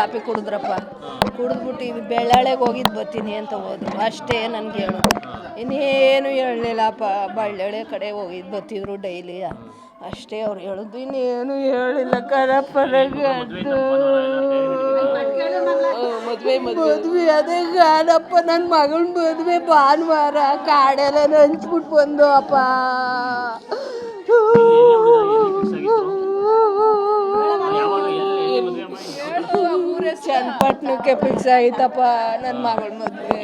Copy ಕುಡಿದ್ರಪ್ಪ, ಕುಡಿದ್ಬಿಟ್ಟು ಇದು ಬೆಳ್ಳಾಳೆಗೆ ಹೋಗಿದ್ದು ಬರ್ತೀನಿ ಅಂತ ಹೋದ್ರು ಅಷ್ಟೇ. ನನಗೆ ಹೇಳೋದು ಇನ್ನೇನು ಹೇಳಲಿಲ್ಲಪ್ಪ. ಬಳ್ಳಾಳೆ ಕಡೆ ಹೋಗಿದ್ದು ಬರ್ತಿದ್ರು ಡೈಲಿ ಅಷ್ಟೇ ಅವ್ರು ಹೇಳೋದು, ಇನ್ನೇನು ಹೇಳಿಲ್ಲ ಕಣಪ್ಪ. ಮದುವೆ ಅದೇ ಕಾಣಪ್ಪ, ನನ್ನ ಮಗಳ ಮದುವೆ ಭಾನುವಾರ ಕಾಡೆಲ್ಲ ಹಂಚ್ಬಿಟ್ಟು ಬಂದು ಅಪ್ಪ. ಚನ್ನಪಟ್ಟಣಕ್ಕೆ ಫಿಕ್ಸ್ ಆಗಿತ್ತಪ್ಪ ನನ್ನ ಮಗಳ ಮದುವೆ.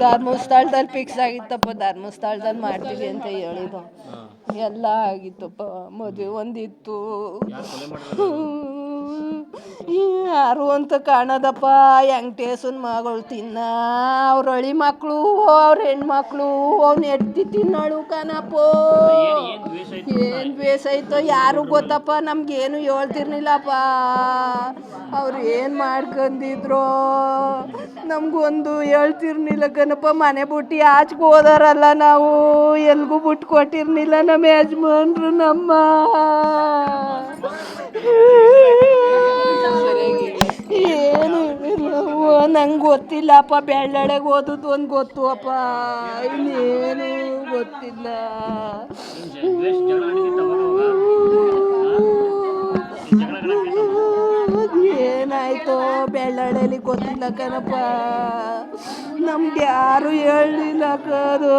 ಧರ್ಮಸ್ಥಳದಲ್ಲಿ ಫಿಕ್ಸ್ ಆಗಿತ್ತಪ್ಪ, ಧರ್ಮಸ್ಥಳದಲ್ಲಿ ಮಾಡ್ತೀವಿ ಅಂತ ಹೇಳಿದ್ದು. ಎಲ್ಲ ಆಗಿತ್ತಪ್ಪ, ಮದುವೆ ಒಂದಿತ್ತು. ಯಾರು ಅಂತ ಕಾಣದಪ್ಪ. ವೆಂಕಟೇಶನ ಮಗಳು ತಿನ್ನ, ಅವ್ರ ಹಳಿ ಮಕ್ಕಳು, ಅವ್ರ ಹೆಣ್ಮಕ್ಳು ಅವ್ನ ಎತ್ತಿ ತಿನ್ನೋಳು ಕಣಪ್ಪೋ. ಏನು ಬೇಸಾಯ್ತೋ ಯಾರು ಗೊತ್ತಪ್ಪ, ನಮ್ಗೇನು ಹೇಳ್ತಿರ್ಲಿಲ್ಲಪ್ಪ. ಅವ್ರು ಏನು ಮಾಡ್ಕೊಂಡಿದ್ರು ನಮಗೊಂದು ಹೇಳ್ತಿರ್ಲಿಲ್ಲ ಕಣಪ್ಪ. ಮನೆ ಬಿಟ್ಟು ಆಚೆಗೆ ಹೋದಾರಲ್ಲ, ನಾವು ಎಲ್ಗೂ ಬಿಟ್ಟು ಕೊಟ್ಟಿರ್ಲಿಲ್ಲ ನಮ್ಮ ಯಜಮಾನ್ರು. ನಮ್ಮ ಏನು ನಂಗೆ ಗೊತ್ತಿಲ್ಲಪ್ಪ. ಬೆಳ್ಳಳೆಗೆ ಓದೋದು ಒಂದು ಗೊತ್ತು ಅಪ್ಪ, ಇನ್ನೇನು ಗೊತ್ತಿಲ್ಲ. ಏನಾಯ್ತೋ ಬೆಳ್ಳಳೆಲಿ ಗೊತ್ತಿಲ್ಲ ಕಣಪ್ಪ, ನಮ್ಗೆ ಯಾರು ಹೇಳಲಿಲ್ಲ ಕದು.